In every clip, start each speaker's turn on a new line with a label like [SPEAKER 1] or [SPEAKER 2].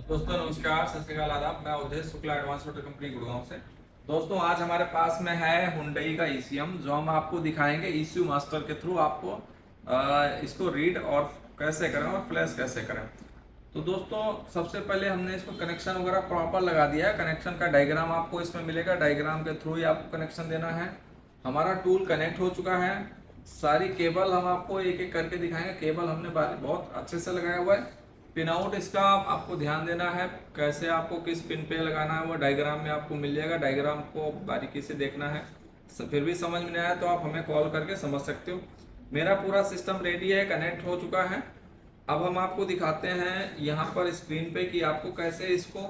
[SPEAKER 1] दोस्तों नमस्कार, सत श्री अकाल, आदाब। मैं Uday Shukla, advance auto company Gurgaon से। दोस्तों आज हमारे पास में है हुंडई का ईसीएम, जो हम आपको दिखाएंगे ईसीयू मास्टर के थ्रू। आपको इसको रीड और कैसे करें और फ्लैश कैसे करें। तो दोस्तों सबसे पहले हमने इसको कनेक्शन वगैरह प्रॉपर लगा दिया है। कनेक्शन का डायग्राम आपको इसमें मिलेगा, डायग्राम के थ्रू ही आपको कनेक्शन देना है। हमारा टूल कनेक्ट हो चुका है। सारी केबल हम आपको एक एक करके दिखाएंगे। केबल हमने बहुत अच्छे से लगाया हुआ है। पिन आउट इसका आपको ध्यान देना है, कैसे आपको किस पिन पे लगाना है वो डायग्राम में आपको मिल जाएगा। डायग्राम को बारीकी से देखना है। फिर भी समझ में नहीं आया तो आप हमें कॉल करके समझ सकते हो। मेरा पूरा सिस्टम रेडी है, कनेक्ट हो चुका है। अब हम आपको दिखाते हैं यहाँ पर स्क्रीन पे कि आपको कैसे इसको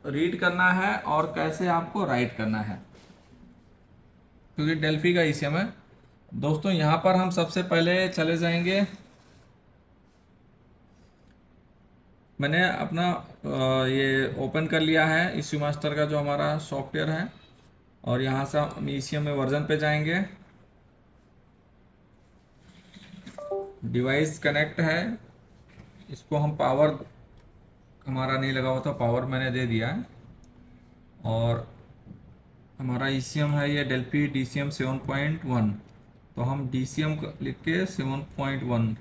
[SPEAKER 1] रीड करना है और कैसे आपको राइट करना है, क्योंकि डेल्फी का ईसीएम है। दोस्तों यहाँ पर हम सबसे पहले चले जाएंगे। मैंने अपना ये ओपन कर लिया है ईसीयू मास्टर का जो हमारा सॉफ्टवेयर है, और यहाँ से हम ईसीएम में वर्जन पे जाएंगे। डिवाइस कनेक्ट है, इसको हम पावर, हमारा नहीं लगा हुआ था, पावर मैंने दे दिया है। और हमारा ईसीएम है ये डेल्फी डीसीएम 7.1, तो हम डीसीएम लिख के 7.1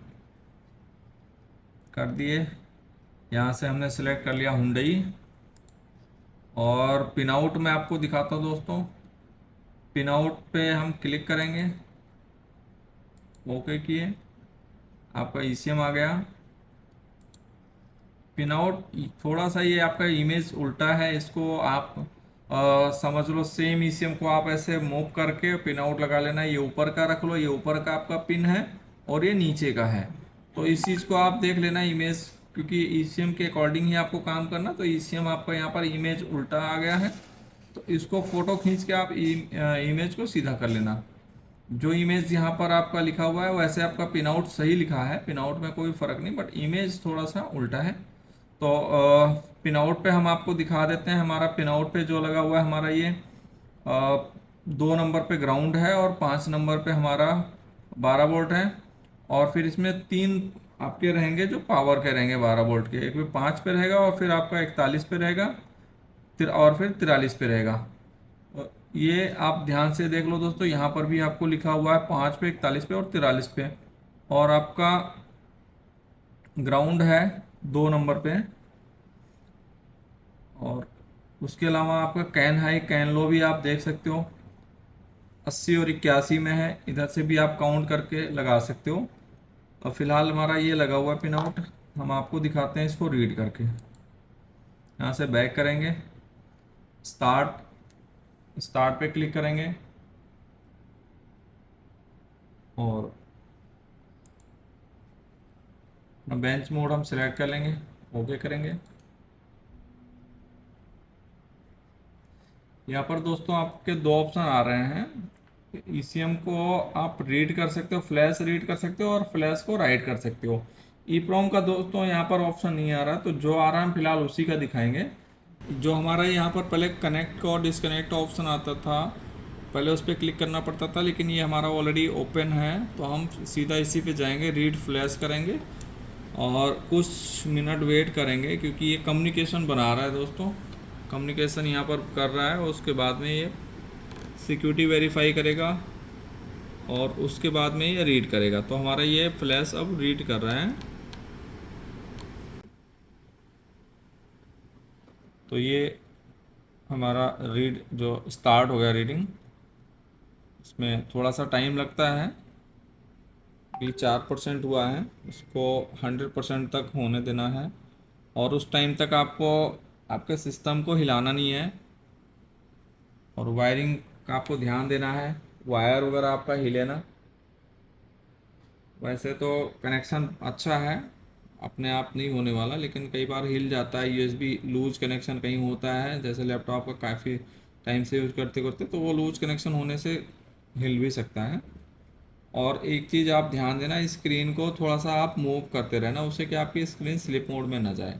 [SPEAKER 1] कर दिए। यहाँ से हमने सेलेक्ट कर लिया हुंडई, और पिन आउट में आपको दिखाता हूँ दोस्तों। पिन आउट पे हम क्लिक करेंगे, ओके किए, आपका ईसीएम आ गया। पिन आउट थोड़ा सा ये आपका इमेज उल्टा है, इसको आप समझ लो सेम ईसीएम को आप ऐसे मूव करके पिन आउट लगा लेना। ये ऊपर का रख लो, ये ऊपर का आपका पिन है और ये नीचे का है। तो इस चीज़ को आप देख लेना इमेज, क्योंकि ईसीएम के अकॉर्डिंग ही आपको काम करना। तो ईसीएम आपका यहाँ पर इमेज उल्टा आ गया है, तो इसको फोटो खींच के आप इमेज को सीधा कर लेना। जो इमेज यहाँ पर आपका लिखा हुआ है वैसे आपका पिन आउट सही लिखा है, पिन आउट में कोई फर्क नहीं, बट इमेज थोड़ा सा उल्टा है। तो पिन आउट पे हम आपको दिखा देते हैं। हमारा पिन आउट पे जो लगा हुआ है हमारा ये 2 नंबर पे ग्राउंड है, और 5 नंबर पे हमारा 12 वोल्ट है। और फिर इसमें 3 आपके रहेंगे जो पावर के रहेंगे 12 वोल्ट के। एक में 5 पे रहेगा, और फिर आपका 41 पे रहेगा, और फिर 43 पे रहेगा। ये आप ध्यान से देख लो दोस्तों, यहाँ पर भी आपको लिखा हुआ है 5 पे, 41 पे और 43 पे। और आपका ग्राउंड है 2 नंबर पे। और उसके अलावा आपका कैन हाई कैन लो भी आप देख सकते हो, 80 और 81 में है। इधर से भी आप काउंट करके लगा सकते हो। और फिलहाल हमारा ये लगा हुआ है पिन आउट। हम आपको दिखाते हैं इसको रीड करके। यहाँ से बैक करेंगे, स्टार्ट स्टार्ट पे क्लिक करेंगे, और बेंच मोड हम सिलेक्ट कर लेंगे, ओके करेंगे। यहाँ पर दोस्तों आपके 2 ऑप्शन आ रहे हैं। ईसीएम को आप रीड कर सकते हो, फ्लैश रीड कर सकते हो, और फ्लैश को राइट कर सकते हो। ईप्रोम का दोस्तों यहाँ पर ऑप्शन नहीं आ रहा, तो जो आ रहा है हम फिलहाल उसी का दिखाएंगे। जो हमारा यहाँ पर पहले कनेक्ट और डिस्कनेक्ट ऑप्शन आता था, पहले उस पर क्लिक करना पड़ता था, लेकिन ये हमारा ऑलरेडी ओपन है, तो हम सीधा इसी पे जाएंगे, रीड फ्लैश करेंगे और कुछ मिनट वेट करेंगे, क्योंकि ये कम्युनिकेशन बना रहा है दोस्तों। कम्युनिकेशन यहाँ पर कर रहा है, उसके बाद में ये सिक्योरिटी वेरीफाई करेगा, और उसके बाद में ये रीड करेगा। तो हमारा ये फ्लैश अब रीड कर रहा है। तो ये हमारा रीड जो स्टार्ट हो गया रीडिंग, इसमें थोड़ा सा टाइम लगता है। अभी 4% हुआ है, इसको 100% तक होने देना है। और उस टाइम तक आपको आपके सिस्टम को हिलाना नहीं है, और वायरिंग का आपको ध्यान देना है, वायर वगैरह आपका हिले ना। वैसे तो कनेक्शन अच्छा है, अपने आप नहीं होने वाला, लेकिन कई बार हिल जाता है। यूएसबी लूज कनेक्शन कहीं होता है, जैसे लैपटॉप का काफ़ी टाइम से यूज करते करते, तो वो लूज कनेक्शन होने से हिल भी सकता है। और एक चीज़ आप ध्यान देना, स्क्रीन को थोड़ा सा आप मूव करते रहना, उससे कि आपकी स्क्रीन स्लिप मोड में ना जाए।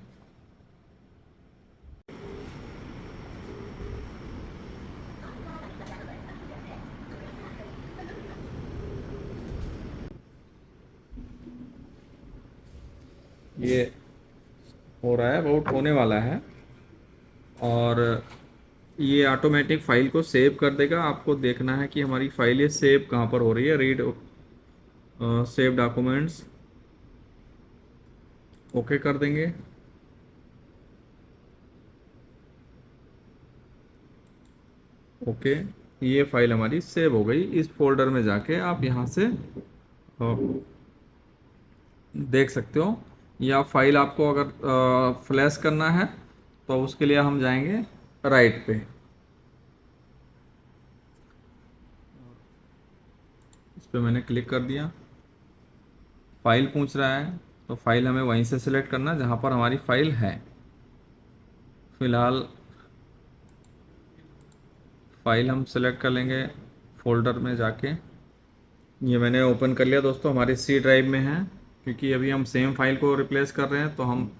[SPEAKER 1] ये हो रहा है, अबाउट होने वाला है। और ये ऑटोमेटिक फाइल को सेव कर देगा। आपको देखना है कि हमारी फाइल ये सेव कहाँ पर हो रही है। रीड सेव डॉक्यूमेंट्स, ओके कर देंगे। ओके, ये फाइल हमारी सेव हो गई। इस फोल्डर में जाके आप यहाँ से देख सकते हो। या फाइल आपको अगर फ्लैश करना है तो उसके लिए हम जाएंगे राइट पे। इस पे मैंने क्लिक कर दिया। फाइल पूछ रहा है तो फाइल हमें वहीं से सिलेक्ट करना है जहाँ पर हमारी फाइल है। फ़िलहाल फाइल हम सिलेक्ट कर लेंगे फोल्डर में जाके। ये मैंने ओपन कर लिया दोस्तों, हमारी सी ड्राइव में है। क्योंकि अभी हम सेम फाइल को रिप्लेस कर रहे हैं तो हम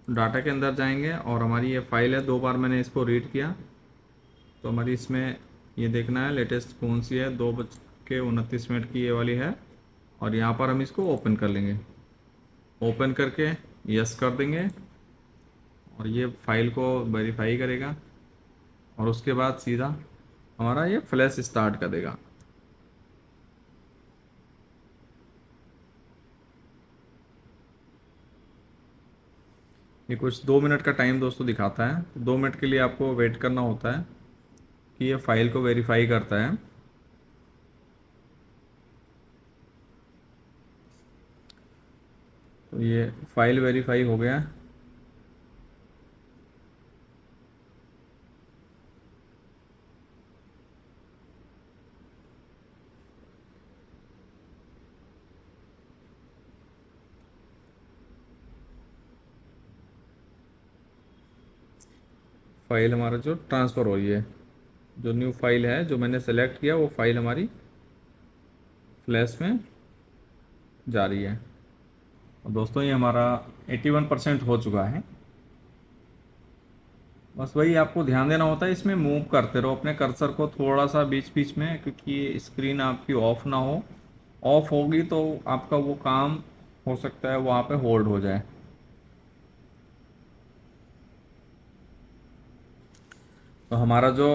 [SPEAKER 1] डाटा के अंदर जाएंगे और हमारी ये फाइल है। 2 बार मैंने इसको रीड किया तो हमारी इसमें ये देखना है लेटेस्ट कौन सी है। 2:29 की ये वाली है। और यहाँ पर हम इसको ओपन कर लेंगे। ओपन करके यस कर देंगे और ये फाइल को वेरीफाई करेगा और उसके बाद सीधा हमारा ये फ्लैश स्टार्ट कर देगा। ये कुछ 2 मिनट का टाइम दोस्तों दिखाता है। 2 मिनट के लिए आपको वेट करना होता है कि ये फाइल को वेरीफाई करता है। तो ये फाइल वेरीफाई हो गया। फाइल हमारा जो ट्रांसफ़र हो रही है, जो न्यू फाइल है जो मैंने सेलेक्ट किया वो फाइल हमारी फ्लैश में जा रही है। और दोस्तों ये हमारा 81% हो चुका है। बस वही आपको ध्यान देना होता है, इसमें मूव करते रहो अपने कर्सर को थोड़ा सा बीच बीच में, क्योंकि स्क्रीन आपकी ऑफ ना हो। ऑफ होगी तो आपका वो काम हो सकता है वहाँ पे होल्ड हो जाए। तो हमारा जो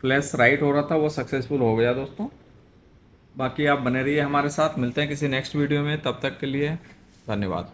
[SPEAKER 1] फ्लैश राइट हो रहा था वो सक्सेसफुल हो गया दोस्तों। बाकी आप बने रहिए हमारे साथ, मिलते हैं किसी नेक्स्ट वीडियो में। तब तक के लिए धन्यवाद।